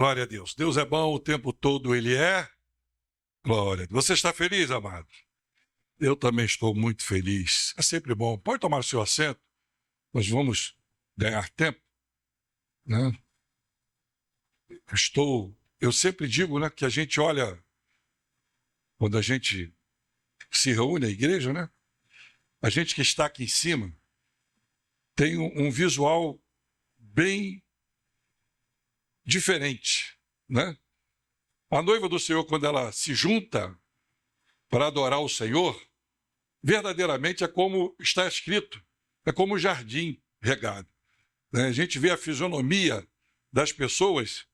Glória a Deus. Deus é bom o tempo todo, Ele é. Glória a Deus. Você está feliz, amado? Eu também estou muito feliz. É sempre bom. Pode tomar o seu assento. Nós vamos ganhar tempo, né? Eu sempre digo, né, que a gente olha, quando a gente se reúne à igreja, né? A gente que está aqui em cima tem um visual bem diferente, né? A noiva do Senhor, quando ela se junta para adorar o Senhor, verdadeiramente é como está escrito, é como um jardim regado, né? A gente vê a fisionomia das pessoas,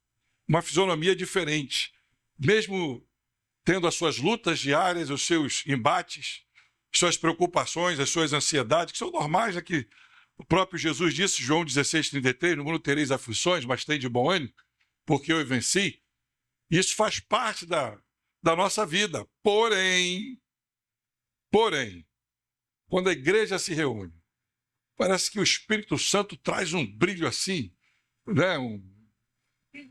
uma fisionomia diferente, mesmo tendo as suas lutas diárias, os seus embates, suas preocupações, as suas ansiedades, que são normais, né? Que o próprio Jesus disse, João 16:33, no mundo tereis aflições, mas tem de bom ânimo, porque eu venci. Isso faz parte da nossa vida. Porém, quando a igreja se reúne, parece que o Espírito Santo traz um brilho assim, né?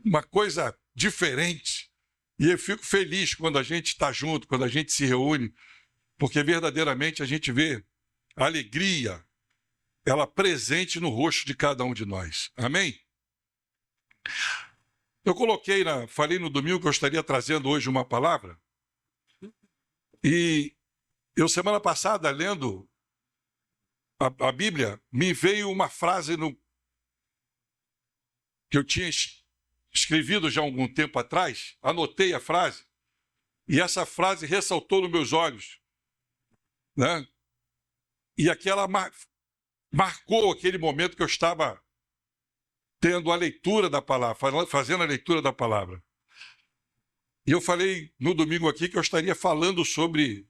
Uma coisa diferente. E eu fico feliz quando a gente está junto, quando a gente se reúne, porque verdadeiramente a gente vê a alegria, ela presente no rosto de cada um de nós. Amém? Eu falei no domingo que eu estaria trazendo hoje uma palavra, e eu semana passada, lendo a Bíblia, me veio uma frase que eu tinha escrevido já há algum tempo atrás, anotei a frase, e essa frase ressaltou nos meus olhos, né? E aquela marcou aquele momento que eu estava tendo a leitura da palavra, fazendo a leitura da palavra. E eu falei no domingo aqui que eu estaria falando sobre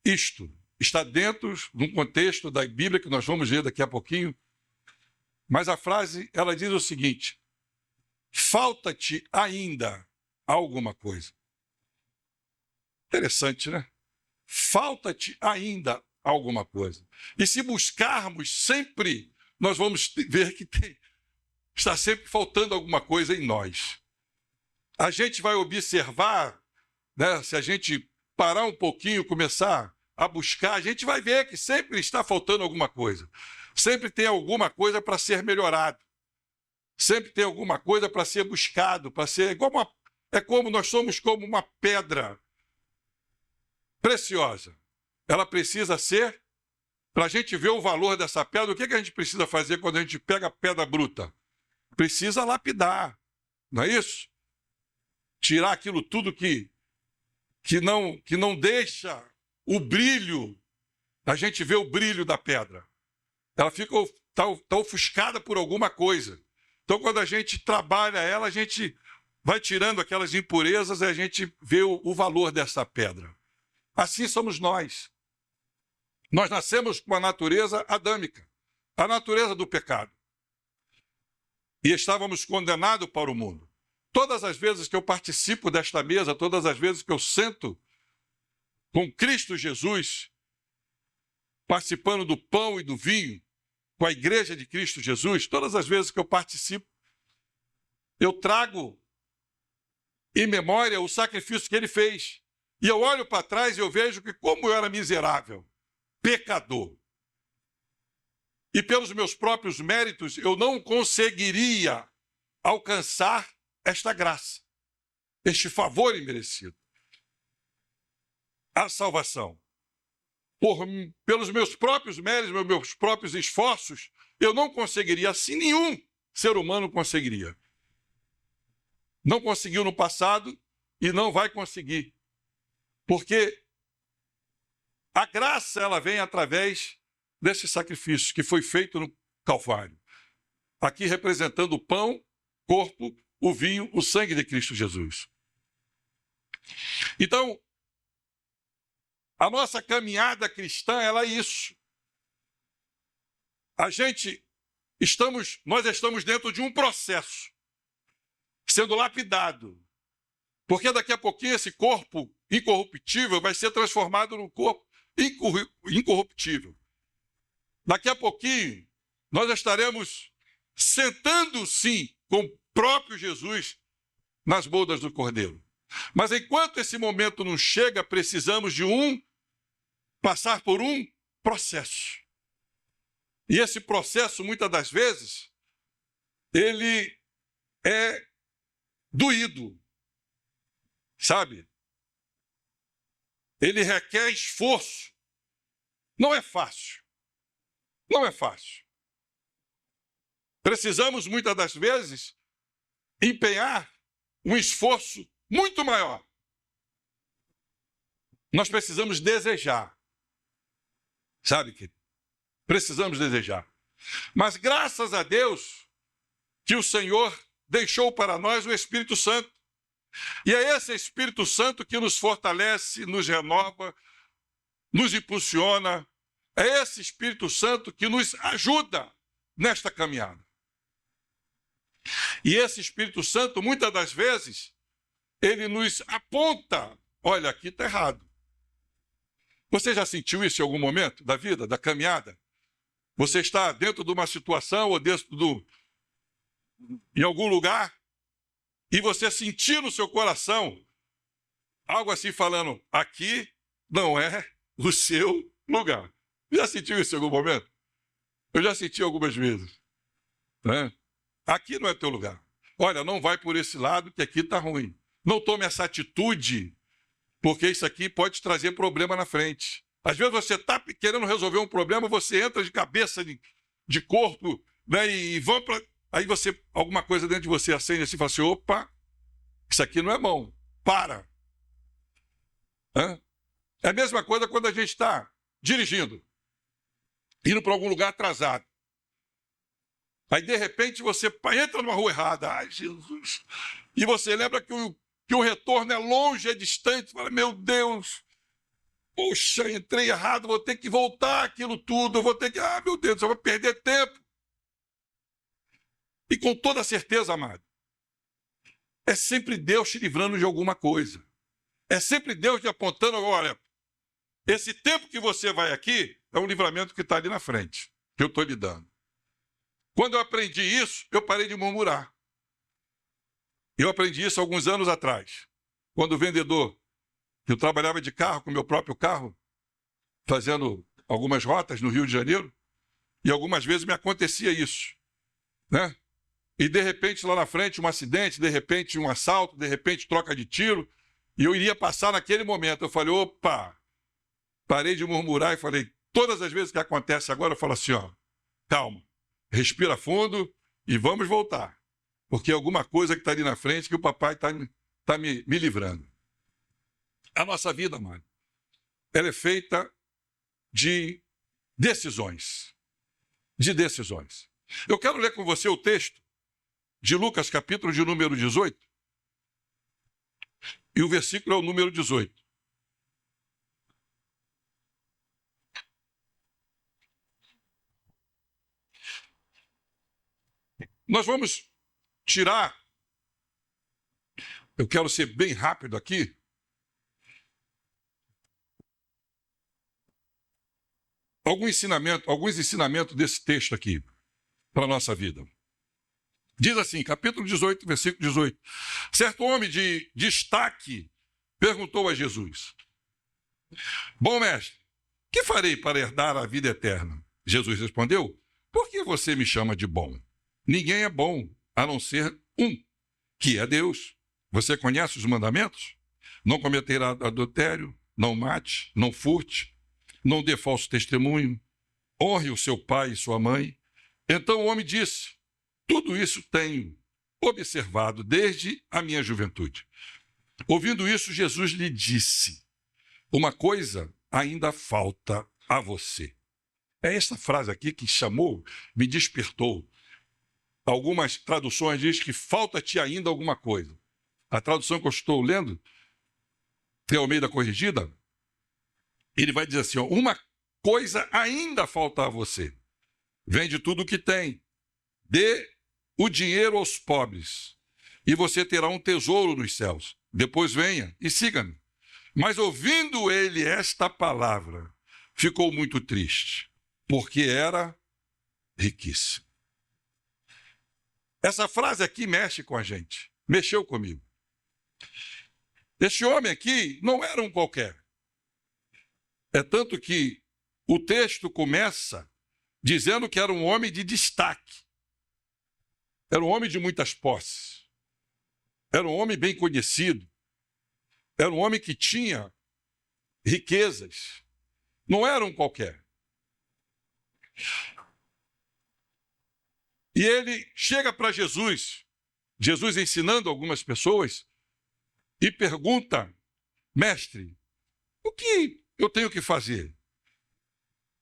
isto. Está dentro de um contexto da Bíblia que nós vamos ver daqui a pouquinho. Mas a frase, ela diz o seguinte: falta-te ainda alguma coisa. Interessante, né? Falta-te ainda alguma coisa. E se buscarmos sempre, nós vamos ver que está sempre faltando alguma coisa em nós. A gente vai observar, né, se a gente parar um pouquinho, começar a buscar, a gente vai ver que sempre está faltando alguma coisa. Sempre tem alguma coisa para ser melhorado. Sempre tem alguma coisa para ser buscado, para ser nós somos como uma pedra preciosa. Ela precisa ser, para a gente ver o valor dessa pedra, o que a gente precisa fazer quando a gente pega a pedra bruta? Precisa lapidar, não é isso? Tirar aquilo tudo que não deixa o brilho, a gente vê o brilho da pedra. Ela tá ofuscada por alguma coisa. Então, quando a gente trabalha ela, a gente vai tirando aquelas impurezas e a gente vê o valor dessa pedra. Assim somos nós. Nós nascemos com a natureza adâmica, a natureza do pecado. E estávamos condenados para o mundo. Todas as vezes que eu participo desta mesa, todas as vezes que eu sento com Cristo Jesus, participando do pão e do vinho, com a igreja de Cristo Jesus, todas as vezes que eu participo, eu trago em memória o sacrifício que ele fez. E eu olho para trás e eu vejo que como eu era miserável, pecador. E pelos meus próprios méritos, eu não conseguiria alcançar esta graça, este favor imerecido. A salvação. Pelos meus próprios méritos, meus próprios esforços, eu não conseguiria, assim nenhum ser humano conseguiria. Não conseguiu no passado e não vai conseguir. Porque a graça, ela vem através desse sacrifício que foi feito no Calvário. Aqui representando o pão, corpo, o vinho, o sangue de Cristo Jesus. Então, a nossa caminhada cristã, ela é isso. Nós estamos dentro de um processo, sendo lapidado. Porque daqui a pouquinho esse corpo incorruptível vai ser transformado num corpo incorruptível. Daqui a pouquinho nós estaremos sentando, sim, com próprio Jesus nas bodas do Cordeiro. Mas enquanto esse momento não chega, precisamos de passar por um processo. E esse processo, muitas das vezes, ele é doído, sabe? Ele requer esforço. Não é fácil. Não é fácil. Precisamos, muitas das vezes, empenhar um esforço muito maior. Nós precisamos desejar. Sabe, querido? Precisamos desejar. Mas graças a Deus que o Senhor deixou para nós o Espírito Santo. E é esse Espírito Santo que nos fortalece, nos renova, nos impulsiona. É esse Espírito Santo que nos ajuda nesta caminhada. E esse Espírito Santo, muitas das vezes, ele nos aponta, olha, aqui está errado. Você já sentiu isso em algum momento da vida, da caminhada? Você está dentro de uma situação ou em algum lugar e você sentir no seu coração algo assim falando, aqui não é o seu lugar. Já sentiu isso em algum momento? Eu já senti algumas vezes. Né? Aqui não é teu lugar. Olha, não vai por esse lado que aqui está ruim. Não tome essa atitude, porque isso aqui pode te trazer problema na frente. Às vezes você está querendo resolver um problema, você entra de cabeça, de corpo, né, e vão para... Aí alguma coisa dentro de você acende assim e fala assim, opa, isso aqui não é bom, para. Hã? É a mesma coisa quando a gente está dirigindo, indo para algum lugar atrasado. Aí, de repente, você entra numa rua errada. Ai, Jesus! E você lembra que o retorno é longe, é distante. Fala, meu Deus! Puxa, entrei errado, vou ter que voltar aquilo tudo. Eu vou ter que... Ah, meu Deus, eu vou perder tempo. E com toda certeza, amado, é sempre Deus te livrando de alguma coisa. É sempre Deus te apontando, olha, esse tempo que você vai aqui é um livramento que está ali na frente, que eu estou lhe dando. Quando eu aprendi isso, eu parei de murmurar. Eu aprendi isso alguns anos atrás, quando o vendedor, eu trabalhava de carro, com meu próprio carro, fazendo algumas rotas no Rio de Janeiro, e algumas vezes me acontecia isso, né? E de repente lá na frente um acidente, de repente um assalto, de repente troca de tiro, e eu iria passar naquele momento. Eu falei, opa, parei de murmurar e falei, todas as vezes que acontece agora, eu falo assim, ó, calma. Respira fundo e vamos voltar. Porque é alguma coisa que está ali na frente que o papai está me livrando. A nossa vida, mano, ela é feita de decisões. De decisões. Eu quero ler com você o texto de Lucas, capítulo de número 18. E o versículo é o número 18. Nós vamos tirar, eu quero ser bem rápido aqui, alguns ensinamentos desse texto aqui para a nossa vida. Diz assim, capítulo 18, versículo 18. Certo homem de destaque perguntou a Jesus, bom mestre, que farei para herdar a vida eterna? Jesus respondeu, por que você me chama de bom? Ninguém é bom, a não ser um, que é Deus. Você conhece os mandamentos? Não cometerá adultério, não mate, não furte, não dê falso testemunho, honre o seu pai e sua mãe. Então o homem disse, tudo isso tenho observado desde a minha juventude. Ouvindo isso, Jesus lhe disse, uma coisa ainda falta a você. É essa frase aqui que chamou, me despertou. Algumas traduções dizem que falta-te ainda alguma coisa. A tradução que eu estou lendo, que é Almeida Corrigida, ele vai dizer assim, ó, uma coisa ainda falta a você. Vende tudo o que tem, dê o dinheiro aos pobres, e você terá um tesouro nos céus. Depois venha e siga-me. Mas ouvindo ele esta palavra, ficou muito triste, porque era riquíssimo. Essa frase aqui mexe com a gente, mexeu comigo. Este homem aqui não era um qualquer. É tanto que o texto começa dizendo que era um homem de destaque. Era um homem de muitas posses. Era um homem bem conhecido. Era um homem que tinha riquezas. Não era um qualquer. E ele chega para Jesus, Jesus ensinando algumas pessoas, e pergunta: mestre, o que eu tenho que fazer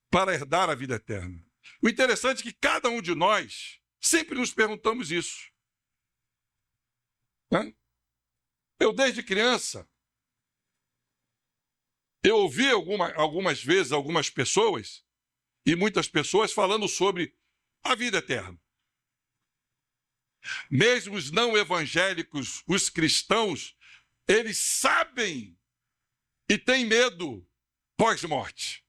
para herdar a vida eterna? O interessante é que cada um de nós sempre nos perguntamos isso. Né? Eu, desde criança, eu ouvi algumas vezes algumas pessoas, e muitas pessoas, falando sobre a vida eterna. Mesmo os não evangélicos, os cristãos, eles sabem e têm medo pós-morte.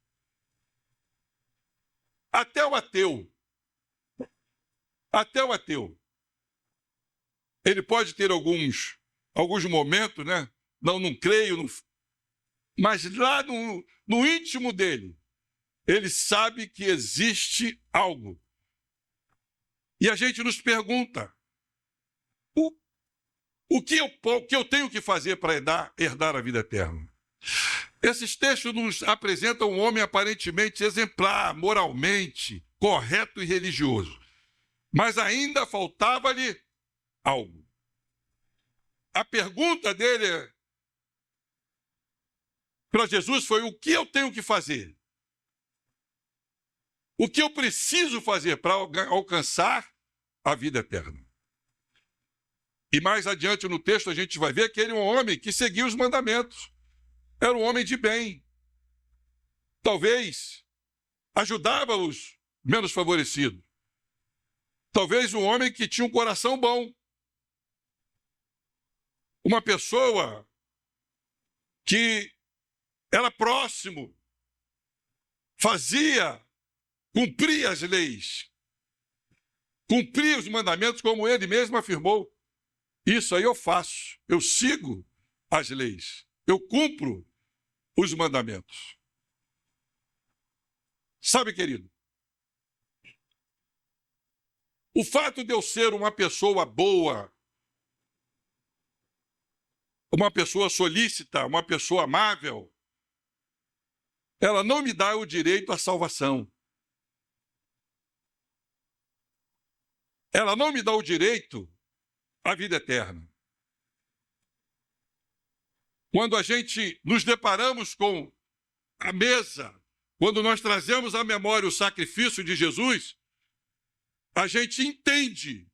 Até o ateu, ele pode ter alguns momentos, né? Não creio, mas lá no íntimo dele, ele sabe que existe algo. E a gente nos pergunta, o que eu tenho que fazer para herdar a vida eterna? Esses textos nos apresentam um homem aparentemente exemplar, moralmente, correto e religioso. Mas ainda faltava-lhe algo. A pergunta dele para Jesus foi: o que eu tenho que fazer? O que eu preciso fazer para alcançar a vida eterna? E mais adiante no texto a gente vai ver que ele é um homem que seguia os mandamentos. Era um homem de bem. Talvez ajudava os menos favorecidos. Talvez um homem que tinha um coração bom. Uma pessoa que era próximo, cumpria as leis, cumpria os mandamentos, como ele mesmo afirmou. Isso aí eu faço, eu sigo as leis, eu cumpro os mandamentos. Sabe, querido, o fato de eu ser uma pessoa boa, uma pessoa solícita, uma pessoa amável, ela não me dá o direito à salvação. Ela não me dá o direito à vida eterna. Quando a gente nos deparamos com a mesa, quando nós trazemos à memória o sacrifício de Jesus, a gente entende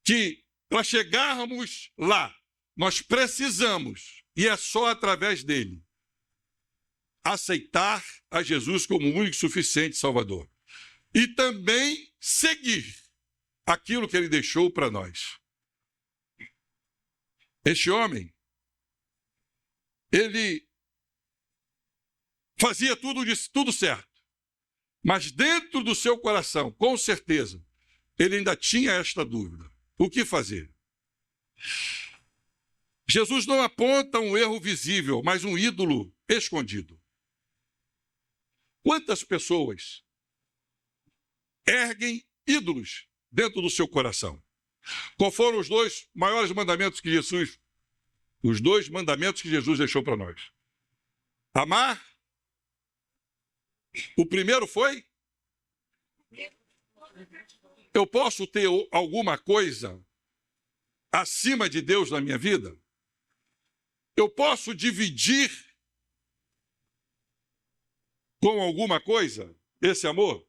que para chegarmos lá, nós precisamos, e é só através dele, aceitar a Jesus como o único e suficiente Salvador. E também seguir aquilo que ele deixou para nós. Este homem, ele fazia tudo certo. Mas dentro do seu coração, com certeza, ele ainda tinha esta dúvida. O que fazer? Jesus não aponta um erro visível, mas um ídolo escondido. Quantas pessoas erguem ídolos dentro do seu coração? Quais foram os dois maiores mandamentos que Jesus, deixou para nós? Amar. O primeiro foi: eu posso ter alguma coisa acima de Deus na minha vida? Eu posso dividir com alguma coisa esse amor?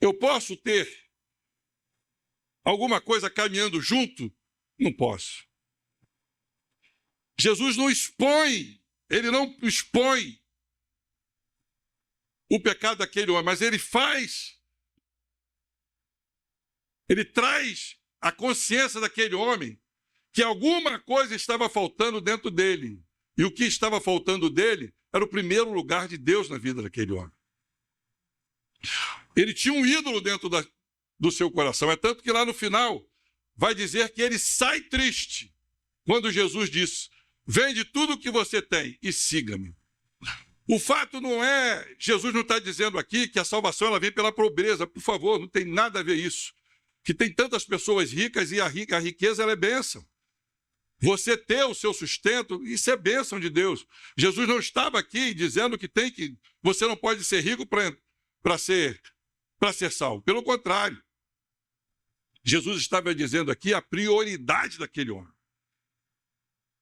Eu posso ter alguma coisa caminhando junto? Não posso. Jesus não expõe, ele não expõe o pecado daquele homem, mas ele traz a consciência daquele homem que alguma coisa estava faltando dentro dele. E o que estava faltando dele era o primeiro lugar de Deus na vida daquele homem. Ele tinha um ídolo dentro do seu coração. É tanto que lá no final vai dizer que ele sai triste quando Jesus diz: vende tudo o que você tem e siga-me. O fato não é, Jesus não está dizendo aqui que a salvação ela vem pela pobreza, por favor, não tem nada a ver isso. Que tem tantas pessoas ricas e a riqueza ela é bênção. Você ter o seu sustento, isso é bênção de Deus. Jesus não estava aqui dizendo que você não pode ser rico para ser salvo. Pelo contrário, Jesus estava dizendo aqui a prioridade daquele homem.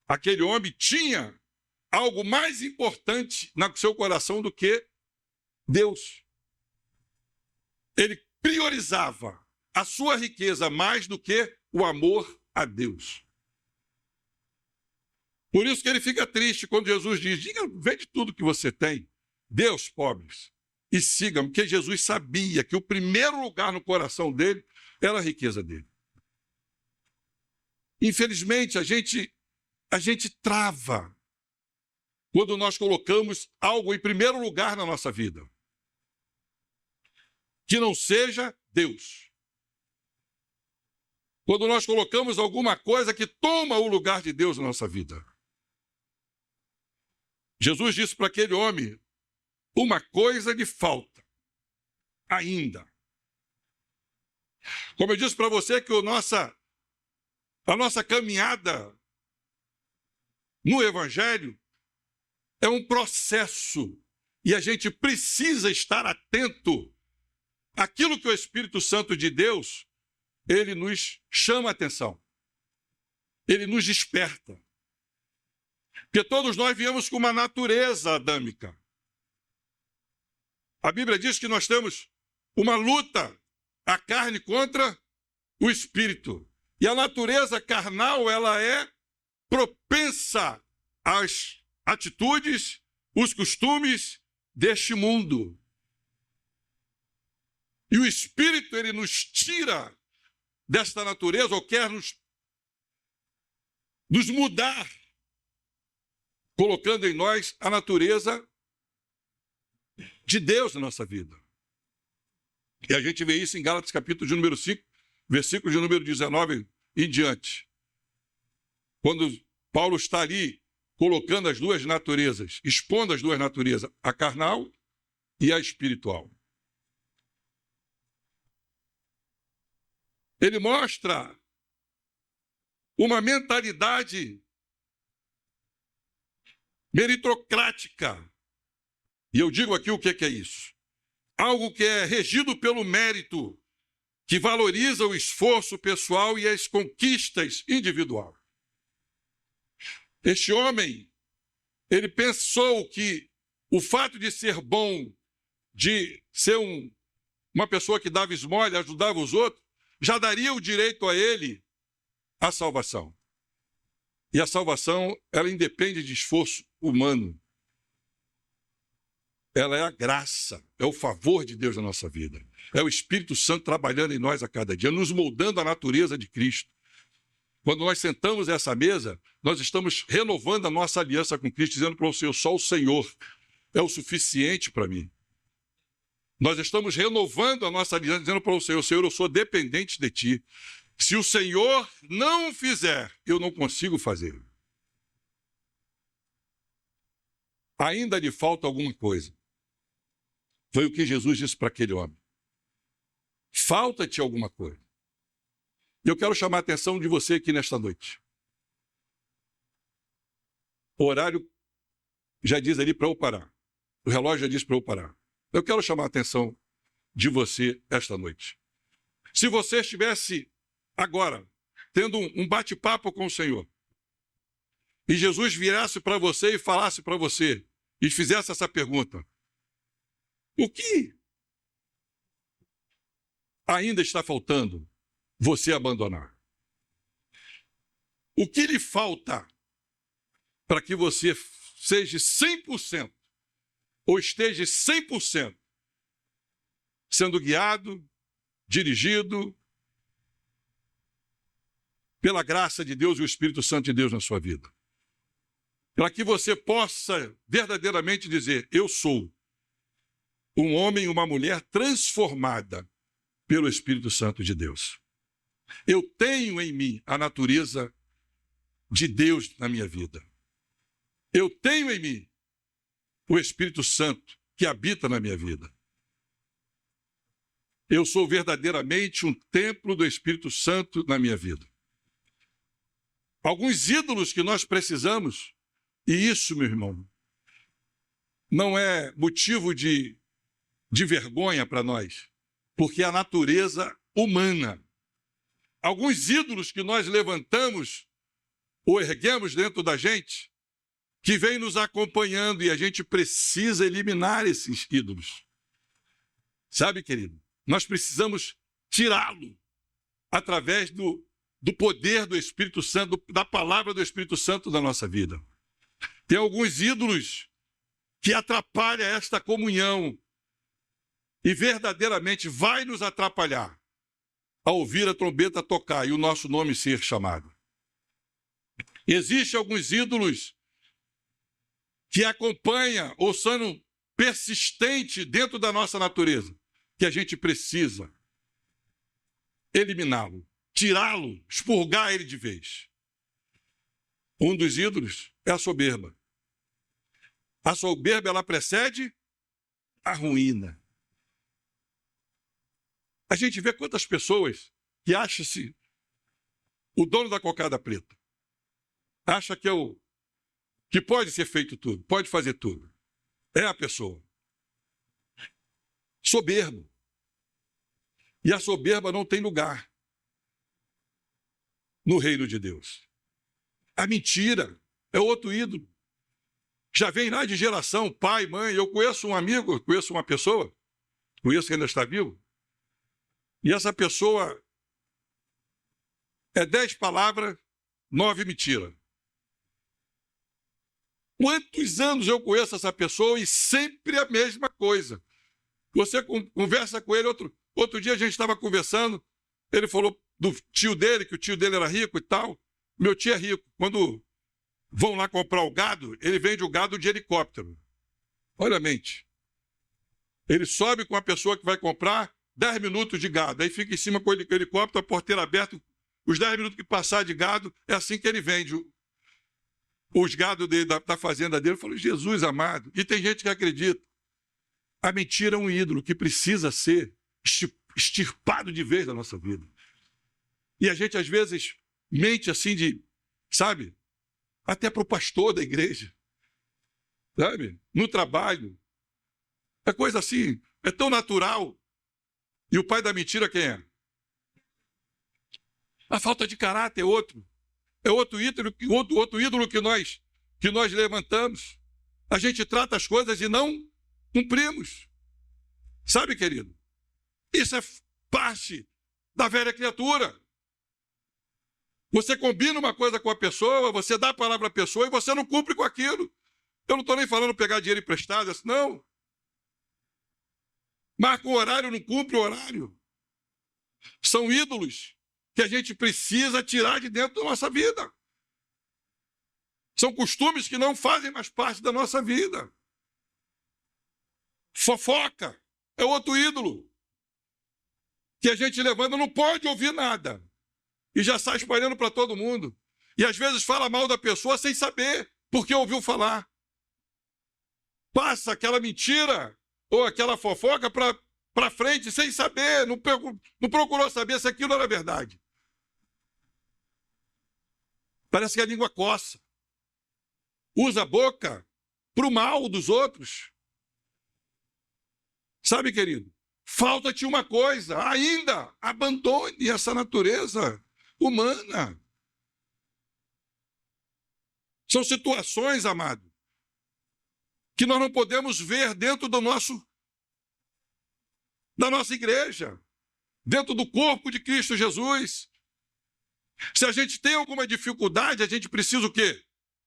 Aquele homem tinha algo mais importante no seu coração do que Deus. Ele priorizava a sua riqueza mais do que o amor a Deus. Por isso que ele fica triste quando Jesus diz: vende tudo que você tem, dê aos pobres e siga-me, porque Jesus sabia que o primeiro lugar no coração dele era a riqueza dele. Infelizmente, a gente trava quando nós colocamos algo em primeiro lugar na nossa vida, que não seja Deus. Quando nós colocamos alguma coisa que toma o lugar de Deus na nossa vida. Jesus disse para aquele homem: uma coisa lhe falta ainda. Como eu disse para você que a nossa caminhada no Evangelho é um processo e a gente precisa estar atento àquilo que o Espírito Santo de Deus, ele nos chama a atenção, ele nos desperta. Porque todos nós viemos com uma natureza adâmica. A Bíblia diz que nós temos uma luta, a carne contra o espírito. E a natureza carnal, ela é propensa às atitudes, os costumes deste mundo. E o espírito, ele nos tira desta natureza, ou quer nos mudar, colocando em nós a natureza de Deus na nossa vida. E a gente vê isso em Gálatas capítulo de número 5, versículo de número 19 em diante. Quando Paulo está ali colocando as duas naturezas, expondo as duas naturezas, a carnal e a espiritual. Ele mostra uma mentalidade meritocrática. E eu digo aqui o que é isso. Algo que é regido pelo mérito, que valoriza o esforço pessoal e as conquistas individuais. Este homem, ele pensou que o fato de ser bom, de ser uma pessoa que dava esmola, ajudava os outros, já daria o direito a ele à salvação. E a salvação, ela independe de esforço humano. Ela é a graça, é o favor de Deus na nossa vida. É o Espírito Santo trabalhando em nós a cada dia, nos moldando a natureza de Cristo. Quando nós sentamos a essa mesa, nós estamos renovando a nossa aliança com Cristo, dizendo para o Senhor: só o Senhor é o suficiente para mim. Nós estamos renovando a nossa aliança, dizendo para o Senhor: Senhor, eu sou dependente de Ti. Se o Senhor não fizer, eu não consigo fazer. Ainda lhe falta alguma coisa. Foi o que Jesus disse para aquele homem. Falta-te alguma coisa. Eu quero chamar a atenção de você aqui nesta noite. O horário já diz ali para eu parar. O relógio já diz para eu parar. Eu quero chamar a atenção de você esta noite. Se você estivesse agora tendo um bate-papo com o Senhor, e Jesus virasse para você e falasse para você, e fizesse essa pergunta: o que ainda está faltando você abandonar? O que lhe falta para que você seja 100% ou esteja 100% sendo guiado, dirigido pela graça de Deus e o Espírito Santo de Deus na sua vida? Para que você possa verdadeiramente dizer: eu sou um homem e uma mulher transformada pelo Espírito Santo de Deus. Eu tenho em mim a natureza de Deus na minha vida. Eu tenho em mim o Espírito Santo que habita na minha vida. Eu sou verdadeiramente um templo do Espírito Santo na minha vida. Alguns ídolos que nós precisamos, e isso, meu irmão, não é motivo de vergonha para nós, porque é a natureza humana. Alguns ídolos que nós levantamos ou erguemos dentro da gente, que vem nos acompanhando e a gente precisa eliminar esses ídolos. Sabe, querido? Nós precisamos tirá-lo através do poder do Espírito Santo, da palavra do Espírito Santo na nossa vida. Tem alguns ídolos que atrapalham esta comunhão e verdadeiramente vai nos atrapalhar a ouvir a trombeta tocar e o nosso nome ser chamado. Existem alguns ídolos que acompanham ou são persistentes dentro da nossa natureza, que a gente precisa eliminá-lo, tirá-lo, expurgar ele de vez. Um dos ídolos é a soberba. A soberba, ela precede a ruína. A gente vê quantas pessoas que acham-se o dono da cocada preta. Acha que pode ser feito tudo, pode fazer tudo. É a pessoa. Soberbo. E a soberba não tem lugar no reino de Deus. A mentira é outro ídolo. Já vem lá de geração, pai, mãe. Eu conheço um amigo, conheço uma pessoa, conheço que ainda está vivo, e essa pessoa é 10 palavras, 9 mentiras. Quantos anos eu conheço essa pessoa e sempre a mesma coisa. Você conversa com ele, outro dia a gente estava conversando, ele falou do tio dele, que o tio dele era rico e tal. Meu tio é rico. Quando vão lá comprar o gado, ele vende o gado de helicóptero. Olha a mente. Ele sobe com a pessoa que vai comprar 10 minutos de gado, aí fica em cima com o helicóptero, a porteira aberta, os 10 minutos que passar de gado, é assim que ele vende os gados da fazenda dele. Eu falo, Jesus amado. E tem gente que acredita. A mentira é um ídolo que precisa ser extirpado de vez da nossa vida. E a gente, às vezes, mente assim sabe? Até para o pastor da igreja. Sabe? No trabalho. É coisa assim, é tão natural. E o pai da mentira quem é? A falta de caráter é outro. É outro ídolo que nós levantamos. A gente trata as coisas e não cumprimos. Sabe, querido? Isso é parte da velha criatura. Você combina uma coisa com a pessoa, você dá a palavra à pessoa e você não cumpre com aquilo. Eu não estou nem falando pegar dinheiro emprestado, não. Marca um horário, não cumpre o horário. São ídolos que a gente precisa tirar de dentro da nossa vida. São costumes que não fazem mais parte da nossa vida. Fofoca é outro ídolo que a gente levanta, não pode ouvir nada e já sai espalhando para todo mundo. E às vezes fala mal da pessoa sem saber porque ouviu falar. Passa aquela mentira ou aquela fofoca para frente sem saber, não procurou saber se aquilo era verdade. Parece que a língua coça. Usa a boca para o mal dos outros. Sabe, querido? Falta-te uma coisa, ainda abandone essa natureza humana. São situações, amado, que nós não podemos ver dentro da nossa igreja, dentro do corpo de Cristo Jesus. Se a gente tem alguma dificuldade, a gente precisa o quê?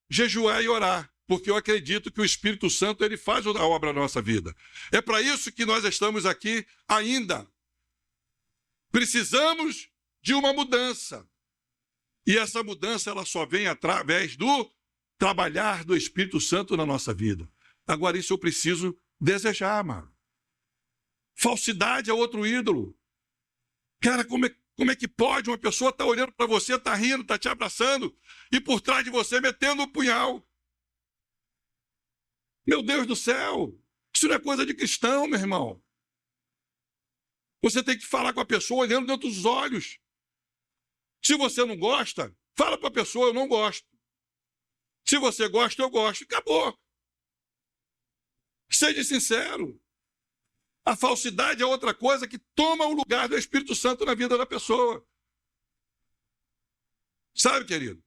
Jejuar e orar, porque eu acredito que o Espírito Santo ele faz a obra na nossa vida. É para isso que nós estamos aqui ainda. Precisamos de uma mudança. E essa mudança ela só vem através do trabalhar do Espírito Santo na nossa vida. Agora, isso eu preciso desejar, mano. Falsidade é outro ídolo. Cara, como é que pode uma pessoa estar olhando para você, está rindo, está te abraçando, e por trás de você metendo o punhal? Meu Deus do céu! Isso não é coisa de cristão, meu irmão. Você tem que falar com a pessoa olhando dentro dos olhos. Se você não gosta, fala para a pessoa, eu não gosto. Se você gosta, eu gosto. Acabou. Seja sincero. A falsidade é outra coisa que toma o lugar do Espírito Santo na vida da pessoa. Sabe, querido?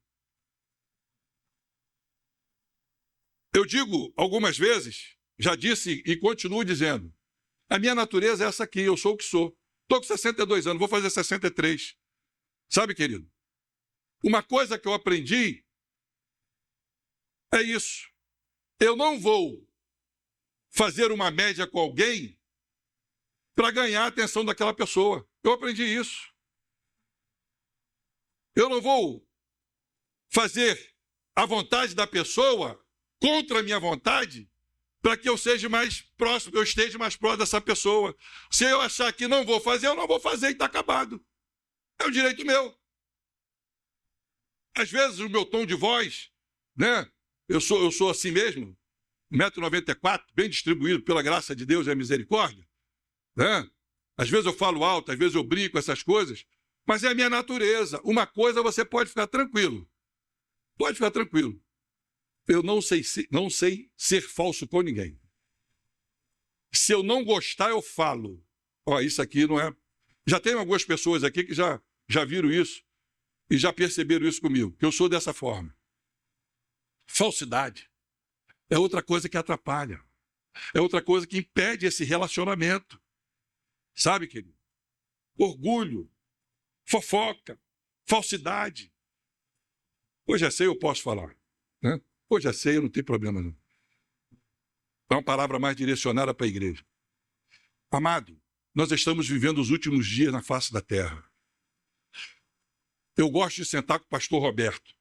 Eu digo algumas vezes, já disse e continuo dizendo, a minha natureza é essa aqui, eu sou o que sou. Estou com 62 anos, vou fazer 63. Sabe, querido? Uma coisa que eu aprendi é isso. Eu não vou fazer uma média com alguém para ganhar a atenção daquela pessoa. Eu aprendi isso. Eu não vou fazer a vontade da pessoa contra a minha vontade para que eu seja mais próximo, eu esteja mais próximo dessa pessoa. Se eu achar que não vou fazer, eu não vou fazer e está acabado. É um direito meu. Às vezes o meu tom de voz, né? Eu sou assim mesmo, 1,94 m, bem distribuído pela graça de Deus e a misericórdia. Né? Às vezes eu falo alto, às vezes eu brinco, essas coisas, mas é a minha natureza. Uma coisa você pode ficar tranquilo. Pode ficar tranquilo. Eu não sei ser falso com ninguém. Se eu não gostar, eu falo. Ó, isso aqui não é... Já tem algumas pessoas aqui que já viram isso e já perceberam isso comigo, que eu sou dessa forma. Falsidade é outra coisa que atrapalha. É outra coisa que impede esse relacionamento. Sabe, querido? Orgulho, fofoca, falsidade. Hoje é ceia, eu posso falar. Né? Hoje é ceia, não tem problema não. É uma palavra mais direcionada para a igreja. Amado, nós estamos vivendo os últimos dias na face da terra. Eu gosto de sentar com o pastor Roberto.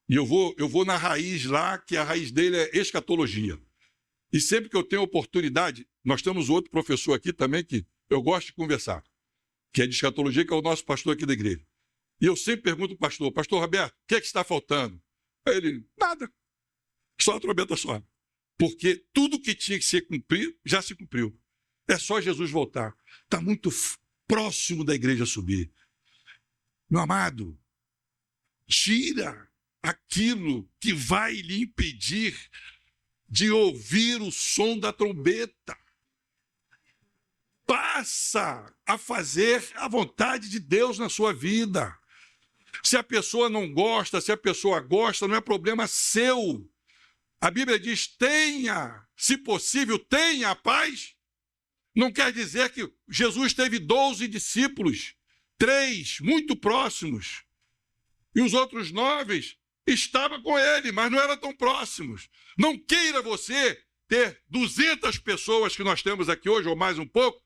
E eu vou na raiz lá, que a raiz dele é escatologia. E sempre que eu tenho oportunidade, nós temos outro professor aqui também que eu gosto de conversar, que é de escatologia, que é o nosso pastor aqui da igreja. E eu sempre pergunto para o pastor Roberto, o que é que está faltando? Aí ele, nada, só a trombeta só. Porque tudo que tinha que ser cumprido, já se cumpriu. É só Jesus voltar. Está muito próximo da igreja subir. Meu amado, tira aquilo que vai lhe impedir de ouvir o som da trombeta. Passa a fazer a vontade de Deus na sua vida. Se a pessoa não gosta, se a pessoa gosta, não é problema seu. A Bíblia diz, tenha, se possível, tenha a paz. Não quer dizer que Jesus teve 12 discípulos, 3 muito próximos, e os outros 9 estavam com ele, mas não eram tão próximos. Não queira você ter 200 pessoas que nós temos aqui hoje, ou mais um pouco,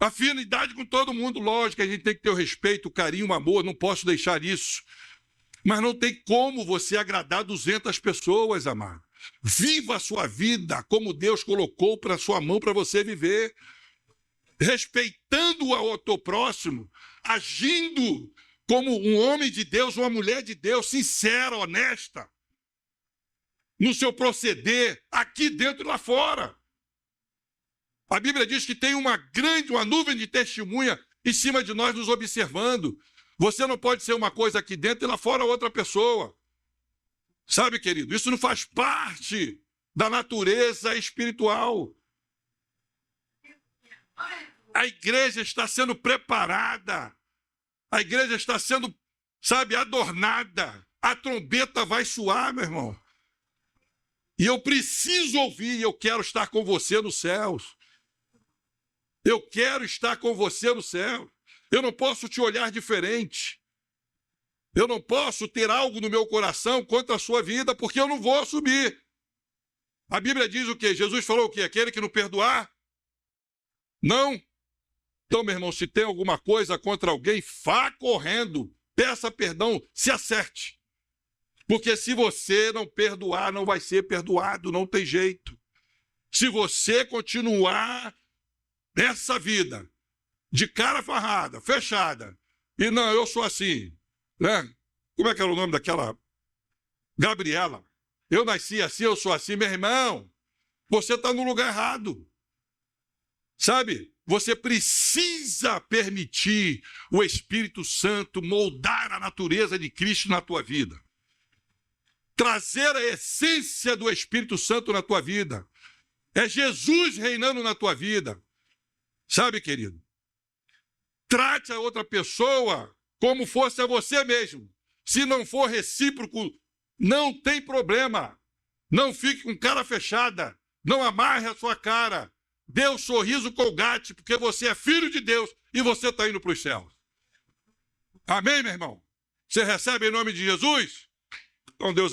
afinidade com todo mundo. Lógico, a gente tem que ter o respeito, o carinho, o amor, não posso deixar isso. Mas não tem como você agradar 200 pessoas, amado. Viva a sua vida como Deus colocou para a sua mão para você viver, respeitando o teu próximo, agindo como um homem de Deus, uma mulher de Deus, sincera, honesta, no seu proceder, aqui dentro e lá fora. A Bíblia diz que tem uma nuvem de testemunha em cima de nós nos observando. Você não pode ser uma coisa aqui dentro e lá fora outra pessoa. Sabe, querido, isso não faz parte da natureza espiritual. A igreja está sendo preparada. A igreja está sendo, adornada. A trombeta vai soar, meu irmão. E eu preciso ouvir, eu quero estar com você nos céus. Eu quero estar com você no céu. Eu não posso te olhar diferente. Eu não posso ter algo no meu coração contra a sua vida, porque eu não vou assumir. A Bíblia diz o quê? Jesus falou o quê? Aquele que não perdoar? Não. Então, meu irmão, se tem alguma coisa contra alguém, vá correndo, peça perdão, se acerte. Porque se você não perdoar, não vai ser perdoado, não tem jeito. Se você continuar nessa vida de cara farrada, fechada. E não, eu sou assim, né? Como é que era o nome daquela? Gabriela. Eu nasci assim, eu sou assim. Meu irmão, você está no lugar errado. Sabe? Você precisa permitir o Espírito Santo moldar a natureza de Cristo na tua vida. Trazer a essência do Espírito Santo na tua vida. É Jesus reinando na tua vida. Sabe, querido? Trate a outra pessoa como fosse a você mesmo. Se não for recíproco, não tem problema. Não fique com cara fechada. Não amarre a sua cara. Dê um sorriso colgate, porque você é filho de Deus e você está indo para os céus. Amém, meu irmão? Você recebe em nome de Jesus? Então, Deus